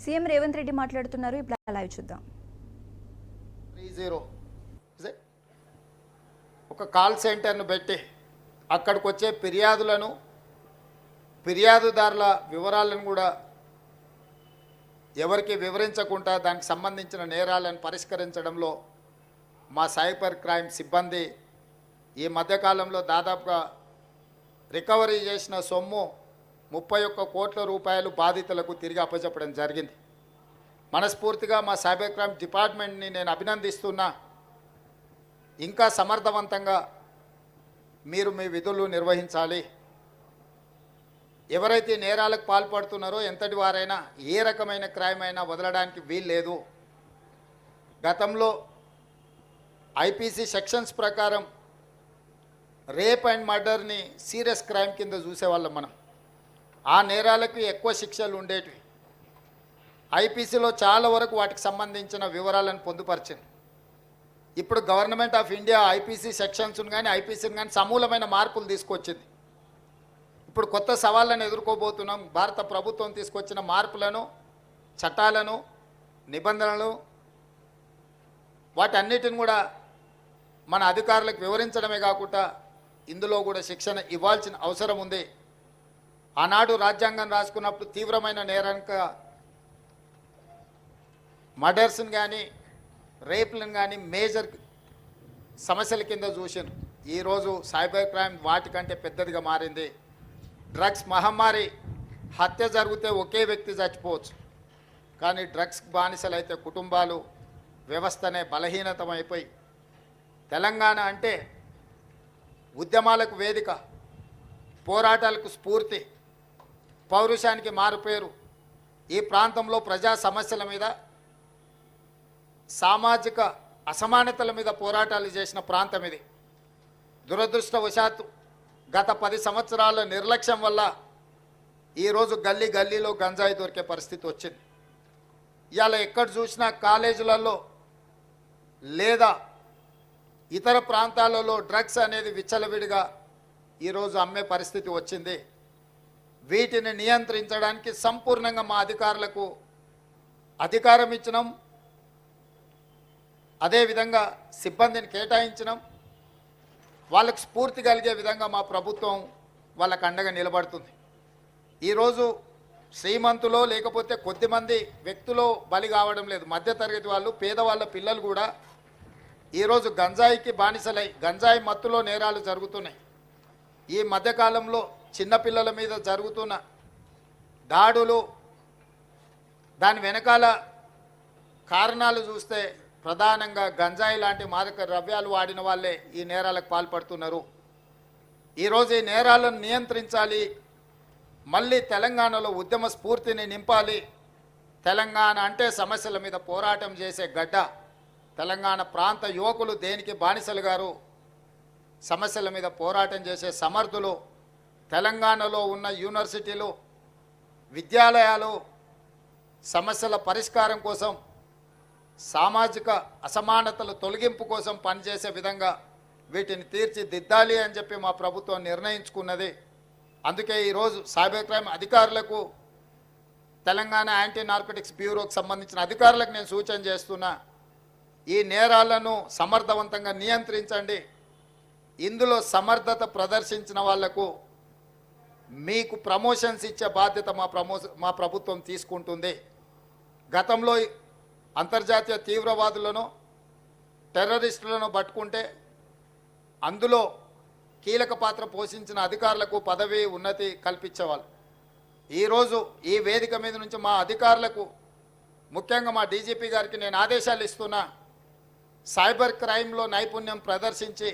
CM Revanth Reddy మాట్లాడుతున్నారు. ఇప్పుడు live చూద్దాం. 30 ఒక కాల్ సెంటర్ను పెట్టి అక్కడికి వచ్చే ఫిర్యాదుదారుల వివరాలను కూడా ఎవరికి వివరించకుండా దానికి సంబంధించిన నేరాలను పరిష్కరించడంలో మా సైబర్ క్రైమ్ సిబ్బంది ఈ మధ్యకాలంలో దాదాపుగా రికవరీ చేసిన సొమ్ము 31 కోట్ల రూపాయలు బాధితులకు తిరిగి అప్పచెప్పడం జరిగింది. మనస్ఫూర్తిగా మా సైబర్ క్రైమ్ డిపార్ట్మెంట్ని నేను అభినందిస్తున్నా. ఇంకా సమర్థవంతంగా మీరు మీ విధులు నిర్వహించాలి. ఎవరైతే నేరాలకు పాల్పడుతున్నారో ఎంతటి వారైనా ఏ రకమైన క్రైమ్ అయినా వదలడానికి వీల్లేదు. గతంలో ఐపీసీ సెక్షన్స్ ప్రకారం రేప్ అండ్ మర్డర్ని సీరియస్ క్రైమ్ కింద చూసేవాళ్ళం మనం. ఆ నేరాలకు ఎక్కువ శిక్షలు ఉండేటివి. ఐపీసీలో చాలా వరకు వాటికి సంబంధించిన వివరాలను పొందుపరిచింది. ఇప్పుడు గవర్నమెంట్ ఆఫ్ ఇండియా ఐపీసీ సెక్షన్స్ను కానీ ఐపీసీని కానీ సమూలమైన మార్పులు తీసుకొచ్చింది. ఇప్పుడు కొత్త సవాళ్ళను ఎదుర్కోబోతున్నాం. భారత ప్రభుత్వం తీసుకొచ్చిన మార్పులను, చట్టాలను, నిబంధనలు వాటన్నిటిని కూడా మన అధికారులకు వివరించడమే కాకుండా ఇందులో కూడా శిక్షణ ఇవ్వాల్సిన అవసరం ఉంది. ఆనాడు రాజ్యాంగం రాసుకున్నప్పుడు తీవ్రమైన నేరానికి మర్డర్స్ని కానీ రేప్లను కానీ మేజర్ సమస్యల కింద చూసాను. ఈరోజు సైబర్ క్రైమ్ వాటికంటే పెద్దదిగా మారింది. డ్రగ్స్ మహమ్మారి, హత్య జరిగితే ఒకే వ్యక్తి చచ్చిపోవచ్చు, కానీ డ్రగ్స్ బానిసలైతే కుటుంబాలు, వ్యవస్థనే బలహీనతమైపోయి తెలంగాణ అంటే ఉద్యమాలకు వేదిక, పోరాటాలకు స్ఫూర్తి, పౌరుషానికి మారుపేరు. ఈ ప్రాంతంలో ప్రజా సమస్యల మీద, సామాజిక అసమానతల మీద పోరాటాలు చేసిన ప్రాంతం ఇది. దురదృష్టవశాత్తు గత 10 సంవత్సరాల నిర్లక్ష్యం వల్ల ఈరోజు గల్లీ గల్లీలో గంజాయి దొరికే పరిస్థితి వచ్చింది. ఇవాళ ఎక్కడ చూసినా కాలేజీలలో లేదా ఇతర ప్రాంతాలలో డ్రగ్స్ అనేది విచ్చలవిడిగా ఈరోజు అమ్మే పరిస్థితి వచ్చింది. వీటిని నియంత్రించడానికి సంపూర్ణంగా మా అధికారులకు అధికారం ఇచ్చినాం. అదేవిధంగా సిబ్బందిని కేటాయించినాం. వాళ్ళకు స్ఫూర్తి కలిగే విధంగా మా ప్రభుత్వం వాళ్ళకు అండగా నిలబడుతుంది. ఈరోజు శ్రీమంతులో లేకపోతే కొద్దిమంది వ్యక్తులు బలి కావడం లేదు. మధ్యతరగతి వాళ్ళు, పేదవాళ్ళ పిల్లలు కూడా ఈరోజు గంజాయికి బానిసలై గంజాయి మత్తులో నేరాలు జరుగుతున్నాయి. ఈ మధ్యకాలంలో చిన్నపిల్లల మీద జరుగుతున్న దాడులు, దాని వెనకాల కారణాలు చూస్తే ప్రధానంగా గంజాయి లాంటి మాదక ద్రవ్యాలు వాడిన వాళ్ళే ఈ నేరాలకు పాల్పడుతున్నారు. ఈరోజు ఈ నేరాలను నియంత్రించాలి. మళ్ళీ తెలంగాణలో ఉద్యమ స్ఫూర్తిని నింపాలి. తెలంగాణ అంటే సమస్యల మీద పోరాటం చేసే గడ్డ. తెలంగాణ ప్రాంత యువకులు దేనికి బానిసలు గారు, సమస్యల మీద పోరాటం చేసే సమర్థులు. తెలంగాణలో ఉన్న యూనివర్సిటీలు, విద్యాలయాలు సమస్యల పరిష్కారం కోసం, సామాజిక అసమానతల తొలగింపు కోసం పనిచేసే విధంగా వీటిని తీర్చిదిద్దాలి అని చెప్పి మా ప్రభుత్వం నిర్ణయించుకున్నది. అందుకే ఈరోజు సైబర్ క్రైమ్ అధికారులకు, తెలంగాణ యాంటీ నార్కోటిక్స్ బ్యూరోకి సంబంధించిన అధికారులకు నేను సూచన చేస్తున్నా. ఈ నేరాలను సమర్థవంతంగా నియంత్రించండి. ఇందులో సమర్థత ప్రదర్శించిన వాళ్లకు మీకు ప్రమోషన్స్ ఇచ్చే బాధ్యత మా ప్రభుత్వం తీసుకుంటుంది. గతంలో అంతర్జాతీయ తీవ్రవాదులను, టెర్రరిస్టులను పట్టుకుంటే అందులో కీలక పాత్ర పోషించిన అధికారులకు పదవి ఉన్నతి కల్పించేవాళ్ళు. ఈరోజు ఈ వేదిక మీద నుంచి మా అధికారులకు, ముఖ్యంగా మా డీజీపీ గారికి నేను ఆదేశాలు ఇస్తున్నా. సైబర్ క్రైమ్లో నైపుణ్యం ప్రదర్శించి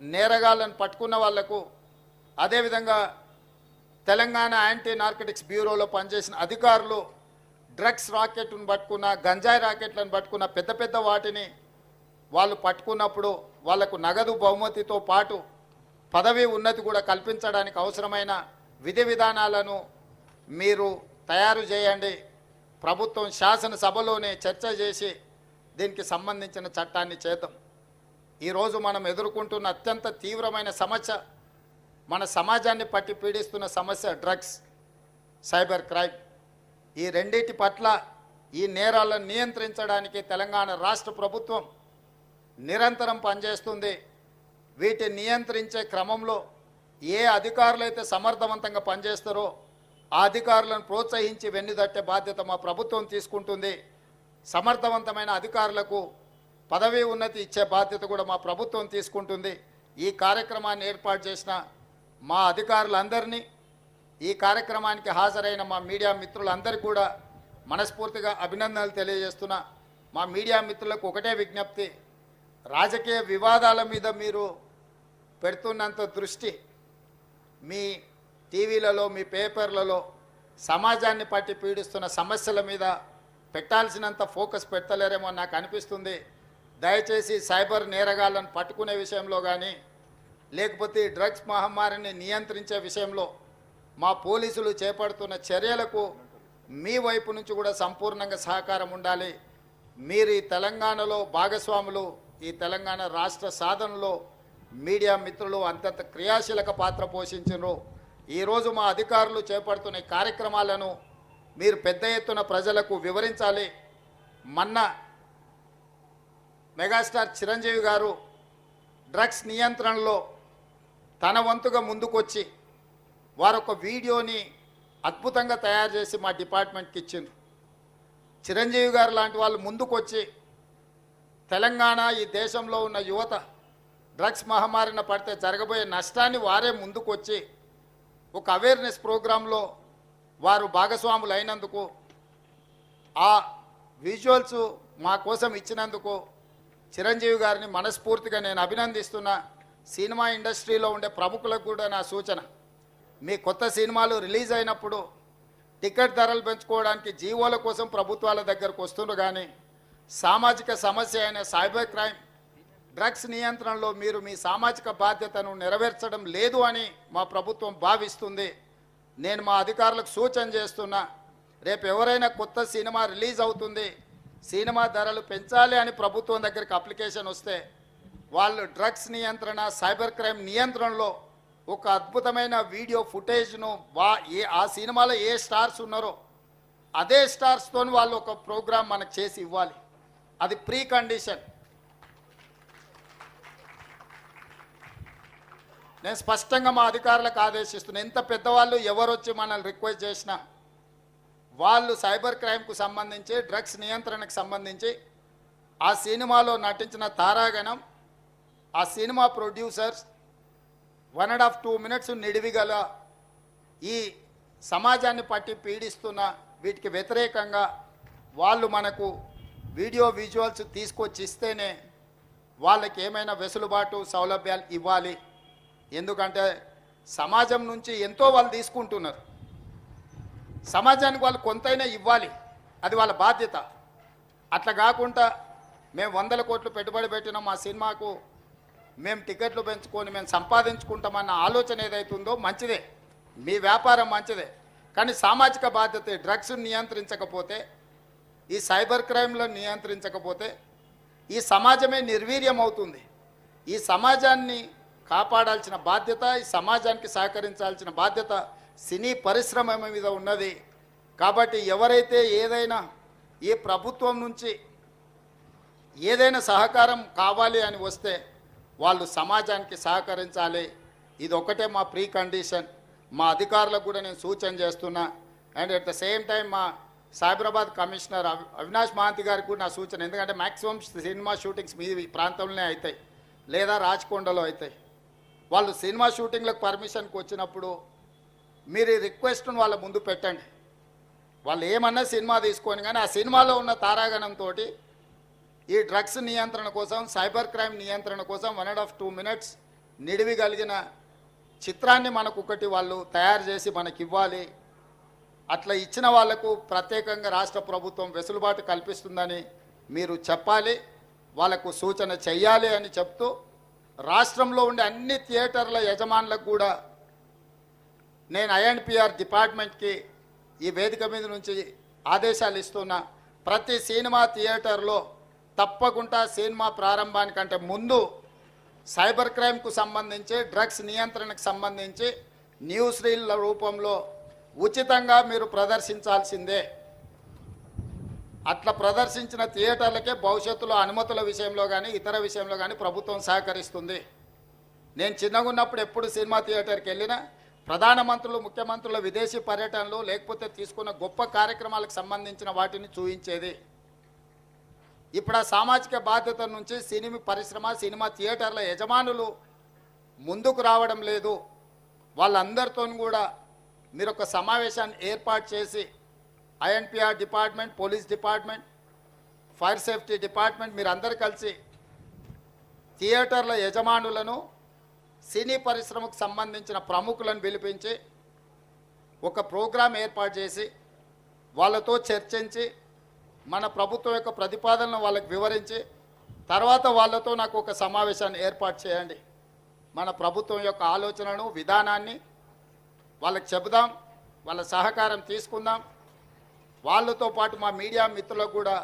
నేరగాళ్లను పట్టుకున్న వాళ్లకు, అదేవిధంగా తెలంగాణ యాంటీ నార్కోటిక్స్ బ్యూరోలో పనిచేసిన అధికారులు డ్రగ్స్ రాకెట్ను పట్టుకున్న, గంజాయి రాకెట్లను పట్టుకున్న, పెద్ద పెద్ద వాటిని వాళ్ళు పట్టుకున్నప్పుడు వాళ్లకు నగదు బహుమతితో పాటు పదవి ఉన్నతి కూడా కల్పించడానికి అవసరమైన విధి విధానాలను మీరు తయారు చేయండి. ప్రభుత్వం శాసనసభలోనే చర్చ చేసి దీనికి సంబంధించిన చట్టాన్ని చేద్దాం. ఈరోజు మనం ఎదుర్కొంటున్న అత్యంత తీవ్రమైన సమస్య, మన సమాజాన్ని పట్టి పీడిస్తున్న సమస్య డ్రగ్స్, సైబర్ క్రైమ్. ఈ రెండింటి పట్ల ఈ నేరాలను నియంత్రించడానికి తెలంగాణ రాష్ట్ర ప్రభుత్వం నిరంతరం పనిచేస్తుంది. వీటిని నియంత్రించే క్రమంలో ఏ అధికారులు అయితే సమర్థవంతంగా పనిచేస్తారో ఆ అధికారులను ప్రోత్సహించి వెన్నుదట్టే బాధ్యత మా ప్రభుత్వం తీసుకుంటుంది. సమర్థవంతమైన అధికారులకు పదవీ ఉన్నతి ఇచ్చే బాధ్యత కూడా మా ప్రభుత్వం తీసుకుంటుంది. ఈ కార్యక్రమాన్ని ఏర్పాటు చేసిన మా అధికారులందరినీ, ఈ కార్యక్రమానికి హాజరైన మా మీడియా మిత్రులందరికీ కూడా మనస్ఫూర్తిగా అభినందనలు తెలియజేస్తున్నా. మా మీడియా మిత్రులకు ఒకటే విజ్ఞప్తి, రాజకీయ వివాదాల మీద మీరు పెడుతున్నంత దృష్టి మీ టీవీలలో, మీ పేపర్లలో సమాజాన్ని పట్టి పీడిస్తున్న సమస్యల మీద పెట్టాల్సినంత ఫోకస్ పెట్టలేరేమో నాకు అనిపిస్తుంది. దయచేసి సైబర్ నేరగాళ్లను పట్టుకునే విషయంలో కానీ, లేకపోతే డ్రగ్స్ మహమ్మారిని నియంత్రించే విషయంలో మా పోలీసులు చేపడుతున్న చర్యలకు మీ వైపు నుంచి కూడా సంపూర్ణంగా సహకారం ఉండాలి. మీరు ఈ తెలంగాణలో భాగస్వాములు, ఈ తెలంగాణ రాష్ట్ర సాధనలో మీడియా మిత్రులు అంతంత క్రియాశీలక పాత్ర పోషించారు. ఈరోజు మా అధికారులు చేపడుతున్న ఈ కార్యక్రమాలను మీరు పెద్ద ఎత్తున ప్రజలకు వివరించాలి. మొన్న మెగాస్టార్ చిరంజీవి గారు డ్రగ్స్ నియంత్రణలో తన వంతుగా ముందుకొచ్చి వారొక వీడియోని అద్భుతంగా తయారు చేసి మా డిపార్ట్మెంట్కి ఇచ్చిండ్రు. చిరంజీవి గారు లాంటి వాళ్ళు ముందుకొచ్చి తెలంగాణ, ఈ దేశంలో ఉన్న యువత డ్రగ్స్ మహమ్మారిన పడితే జరగబోయే నష్టాన్ని వారే ముందుకొచ్చి ఒక అవేర్నెస్ ప్రోగ్రాంలో వారు భాగస్వాములు అయినందుకు, ఆ విజువల్స్ మా కోసం ఇచ్చినందుకు చిరంజీవి గారిని మనస్ఫూర్తిగా నేను అభినందిస్తున్నా. సినిమా ఇండస్ట్రీలో ఉండే ప్రముఖులకు కూడా నా సూచన, మీ కొత్త సినిమాలు రిలీజ్ అయినప్పుడు టికెట్ ధరలు పెంచుకోవడానికి జీవోల కోసం ప్రభుత్వాల దగ్గరకు వస్తుండ్రు, కానీ సామాజిక సమస్య అయిన సైబర్ క్రైమ్, డ్రగ్స్ నియంత్రణలో మీరు మీ సామాజిక బాధ్యతను నెరవేర్చడం లేదు అని మా ప్రభుత్వం భావిస్తుంది. నేను మా అధికారులకు సూచన చేస్తున్నా, రేపు ఎవరైనా కొత్త సినిమా రిలీజ్ అవుతుంది, సినిమా ధరలు పెంచాలి అని ప్రభుత్వం దగ్గరికి అప్లికేషన్ వస్తే వాళ్ళు డ్రగ్స్ నియంత్రణ, సైబర్ క్రైమ్ నియంత్రణలో ఒక అద్భుతమైన వీడియో ఫుటేజ్ను ఆ సినిమాలో ఏ స్టార్స్ ఉన్నారో అదే స్టార్స్తో వాళ్ళు ఒక ప్రోగ్రాం మనకు చేసి ఇవ్వాలి. అది ప్రీ కండిషన్. నేను స్పష్టంగా మా అధికారులకు ఆదేశిస్తున్నాను, ఎంత పెద్దవాళ్ళు ఎవరొచ్చి మనల్ని రిక్వెస్ట్ చేసినా వాళ్ళు సైబర్ క్రైమ్కు సంబంధించి, డ్రగ్స్ నియంత్రణకు సంబంధించి ఆ సినిమాలో నటించిన తారాగణం, ఆ సినిమా ప్రొడ్యూసర్స్ 1.5-2 minutes నిడివిగల ఈ సమాజాన్ని పట్టి పీడిస్తున్న వీటికి వ్యతిరేకంగా వాళ్ళు మనకు వీడియో విజువల్స్ తీసుకొచ్చి ఇస్తేనే వాళ్ళకి ఏమైనా వెసులుబాటు, సౌలభ్యాలు ఇవ్వాలి. ఎందుకంటే సమాజం నుంచి ఎంతో వాళ్ళు తీసుకుంటున్నారు, సమాజానికి వాళ్ళు కొంతైనా ఇవ్వాలి, అది వాళ్ళ బాధ్యత. అట్లా కాకుండా మేము 100 కోట్లు పెట్టుబడి పెట్టిన మా సినిమాకు మేము టికెట్లు పెంచుకొని మేము సంపాదించుకుంటామన్న ఆలోచన ఏదైతుందో మంచిదే, మీ వ్యాపారం మంచిదే, కానీ సామాజిక బాధ్యత. డ్రగ్స్ నియంత్రించకపోతే, ఈ సైబర్ క్రైమ్లో నియంత్రించకపోతే ఈ సమాజమే నిర్వీర్యం అవుతుంది. ఈ సమాజాన్ని కాపాడాల్సిన బాధ్యత, ఈ సమాజానికి సహకరించాల్సిన బాధ్యత సినీ పరిశ్రమ మీద ఉన్నది. కాబట్టి ఎవరైతే ఏదైనా ఈ ప్రభుత్వం నుంచి ఏదైనా సహకారం కావాలి అని వస్తే వాళ్ళు సమాజానికి సహకరించాలి. ఇది ఒకటే మా ప్రీ కండిషన్. మా అధికారులకు కూడా నేను సూచన చేస్తున్నా. And at the same time మా సైబరాబాద్ కమిషనర్ అవినాష్ మహాంతి గారికి కూడా నా సూచన, ఎందుకంటే మ్యాక్సిమం సినిమా షూటింగ్స్ మీ ప్రాంతంలోనే అవుతాయి లేదా రాచకొండలో అవుతాయి. వాళ్ళు సినిమా షూటింగ్లకు పర్మిషన్కి వచ్చినప్పుడు మీరు ఈ రిక్వెస్ట్ను వాళ్ళ ముందు పెట్టండి. వాళ్ళు ఏమన్నా సినిమా తీసుకొని, కానీ ఆ సినిమాలో ఉన్న తారాగణంతో ఈ డ్రగ్స్ నియంత్రణ కోసం, సైబర్ క్రైమ్ నియంత్రణ కోసం 1.5-2 minutes నిడివి కలిగిన చిత్రాన్ని మనకు ఒకటి వాళ్ళు తయారు చేసి మనకి ఇవ్వాలి. అట్లా ఇచ్చిన వాళ్లకు ప్రత్యేకంగా రాష్ట్ర ప్రభుత్వం వెసులుబాటు కల్పిస్తుందని మీరు చెప్పాలి, వాళ్ళకు సూచన చెయ్యాలి అని చెప్తూ, రాష్ట్రంలో ఉండే అన్ని థియేటర్ల యజమానులకు కూడా నేను ఐఎన్పిఆర్ డిపార్ట్మెంట్కి ఈ వేదిక మీద నుంచి ఆదేశాలు ఇస్తున్నా. ప్రతి సినిమా థియేటర్లో తప్పకుండా సినిమా ప్రారంభానికంటే ముందు సైబర్ క్రైమ్కు సంబంధించి, డ్రగ్స్ నియంత్రణకు సంబంధించి న్యూస్ రీల్ల రూపంలో ఉచితంగా మీరు ప్రదర్శించాల్సిందే. అట్లా ప్రదర్శించిన థియేటర్లకే భవిష్యత్తులో అనుమతుల విషయంలో కానీ ఇతర విషయంలో కానీ ప్రభుత్వం సహకరిస్తుంది. నేను చిన్నగా ఉన్నప్పుడు ఎప్పుడు సినిమా థియేటర్కి వెళ్ళినా ప్రధానమంత్రులు ముఖ్యమంత్రుల విదేశీ పర్యటనలు లేకపోతే తీసుకున్న గొప్ప కార్యక్రమాలకు సంబంధించిన వాటిని చూపించేది. ఇప్పుడు ఆ సామాజిక బాధ్యత నుంచి సినిమా పరిశ్రమ సినిమా థియేటర్ల యజమానులు ముందుకు రావడం లేదు. వాళ్ళందరితో కూడా మీరు ఒక సమావేశాన్ని ఏర్పాటు చేసి INPR department, police department, fire safety department మీరు అందరు కలిసి థియేటర్ల యజమానులను సినీ పరిశ్రమకు సంబంధించిన ప్రముఖులను పిలిపించి ఒక ప్రోగ్రాం ఏర్పాటు చేసి వాళ్ళతో చర్చించి మన ప్రభుత్వం యొక్క ప్రతిపాదనను వాళ్ళకి వివరించి తర్వాత వాళ్ళతో నాకు ఒక సమావేశాన్ని ఏర్పాటు చేయండి. మన ప్రభుత్వం యొక్క ఆలోచనను విధానాన్ని వాళ్ళకి చెబుదాం, వాళ్ళ సహకారం తీసుకుందాం. వాళ్ళతో పాటు మా మీడియా మిత్రులకు కూడా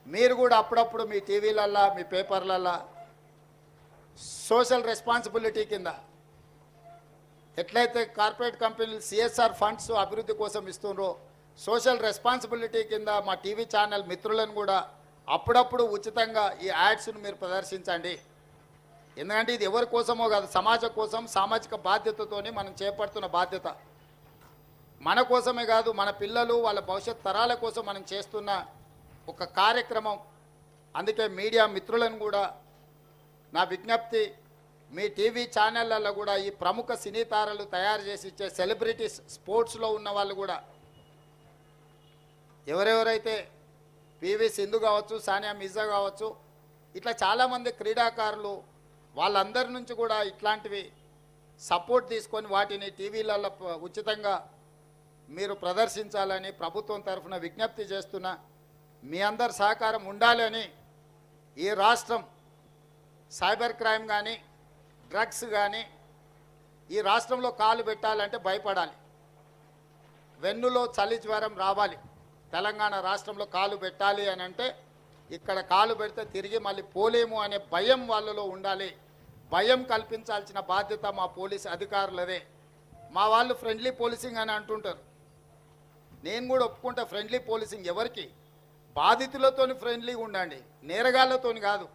మీరు కూడా అప్పుడప్పుడు మీ టీవీలల్లో మీ పేపర్లల్లో సోషల్ రెస్పాన్సిబిలిటీ కింద ఎట్లయితే కార్పొరేట్ కంపెనీలు సిఎస్ఆర్ ఫండ్స్ అభివృద్ధి కోసం ఇస్తుండ్రో సోషల్ రెస్పాన్సిబిలిటీ కింద మా టీవీ ఛానల్ మిత్రులను కూడా అప్పుడప్పుడు ఉచితంగా ఈ యాడ్స్ను మీరు ప్రదర్శించండి. ఎందుకంటే ఇది ఎవరి కోసమో కాదు, సమాజం కోసం సామాజిక బాధ్యతతోని మనం చేపడుతున్న బాధ్యత. మన కోసమే కాదు, మన పిల్లలు వాళ్ళ భవిష్యత్ తరాల కోసం మనం చేస్తున్న ఒక కార్యక్రమం. అందుకే మీడియా మిత్రులను కూడా నా విజ్ఞప్తి, మీ టీవీ ఛానళ్ళల్లో కూడా ఈ ప్రముఖ సినీ తారలు తయారు చేసి ఇచ్చే సెలబ్రిటీస్, స్పోర్ట్స్లో ఉన్న వాళ్ళు కూడా ఎవరెవరైతే పివి సింధు కావచ్చు, సానియా మిర్జా కావచ్చు, ఇట్లా చాలామంది క్రీడాకారులు వాళ్ళందరి నుంచి కూడా ఇట్లాంటివి సపోర్ట్ తీసుకొని వాటిని టీవీలలో ఉచితంగా మీరు ప్రదర్శించాలని ప్రభుత్వం తరఫున విజ్ఞప్తి చేస్తున్నా. మీ అందరి సహకారం ఉండాలని. ఈ రాష్ట్రం సైబర్ క్రైమ్ కానీ డ్రగ్స్ కానీ ఈ రాష్ట్రంలో కాలు పెట్టాలంటే భయపడాలి. వెన్నులో చలి జ్వరం రావాలి. తెలంగాణ రాష్ట్రంలో కాలు పెట్టాలి అని అంటే ఇక్కడ కాలు పెడితే తిరిగి మళ్ళీ పోలేము అనే భయం వాళ్ళలో ఉండాలి. భయం కల్పించాల్సిన బాధ్యత మా పోలీస్ అధికారులదే. మా వాళ్ళు ఫ్రెండ్లీ పోలీసింగ్ అని అంటుంటారు. నేను కూడా ఒప్పుకుంటా, ఫ్రెండ్లీ పోలీసింగ్ ఎవరికి? బాధితులతోని ఫ్రెండ్లీగా ఉండండి, నేరగాళ్లతోని కాదు.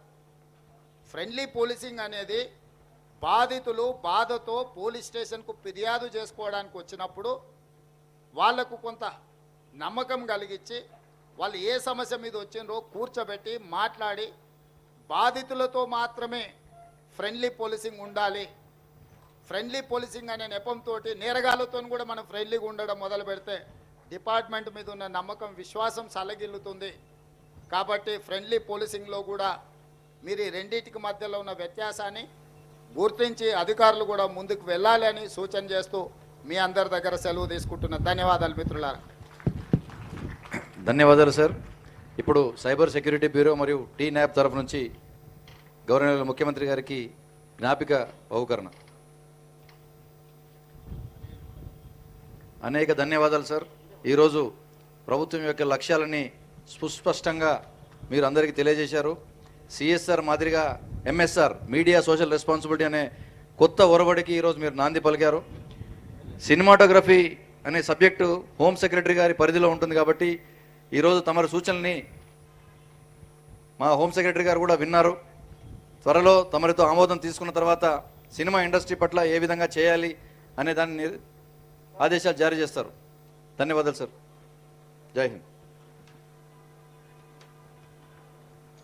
ఫ్రెండ్లీ పోలీసింగ్ అనేది బాధితులు బాధతో పోలీస్ స్టేషన్కు ఫిర్యాదు చేసుకోవడానికి వచ్చినప్పుడు వాళ్లకు కొంత నమ్మకం కలిగించి వాళ్ళు ఏ సమస్య మీద వచ్చిందో కూర్చోబెట్టి మాట్లాడి బాధితులతో మాత్రమే ఫ్రెండ్లీ పోలీసింగ్ ఉండాలి. ఫ్రెండ్లీ పోలీసింగ్ అనే నెపంతో నేరగాళ్లతో కూడా మనం ఫ్రెండ్లీగా ఉండడం మొదలు పెడితే డిపార్ట్మెంట్ మీద ఉన్న నమ్మకం, విశ్వాసం సలగిల్లుతుంది. కాబట్టి ఫ్రెండ్లీ పోలీసింగ్లో కూడా మీరు ఈ రెండింటికి మధ్యలో ఉన్న వ్యత్యాసాన్ని గుర్తించి అధికారులు కూడా ముందుకు వెళ్ళాలి అని సూచన చేస్తూ మీ అందరి దగ్గర సెలవు తీసుకుంటున్న. ధన్యవాదాలు మిత్రులారా. ధన్యవాదాలు సార్. ఇప్పుడు సైబర్ సెక్యూరిటీ బ్యూరో మరియు టీ న్యాప్ తరఫు నుంచి గవర్నర్ ముఖ్యమంత్రి గారికి జ్ఞాపిక బహుకరణ. అనేక ధన్యవాదాలు సార్. ఈరోజు ప్రభుత్వం యొక్క లక్ష్యాలని సుస్పష్టంగా మీరు అందరికీ తెలియజేశారు. సిఎస్ఆర్ మాదిరిగా ఎంఎస్ఆర్, మీడియా సోషల్ రెస్పాన్సిబిలిటీ అనే కొత్త ఒరవడికి ఈరోజు మీరు నాంది పలికారు. సినిమాటోగ్రఫీ అనే సబ్జెక్టు హోమ్ సెక్రటరీ గారి పరిధిలో ఉంటుంది కాబట్టి ఈరోజు తమరి సూచనల్ని మా హోమ్ సెక్రటరీ గారు కూడా విన్నారు. త్వరలో తమరితో ఆమోదం తీసుకున్న తర్వాత సినిమా ఇండస్ట్రీ పట్ల ఏ విధంగా చేయాలి అనే దాన్ని ఆదేశాలు జారీ చేస్తారు. ధన్యవాదాలు సార్. జై హింద్.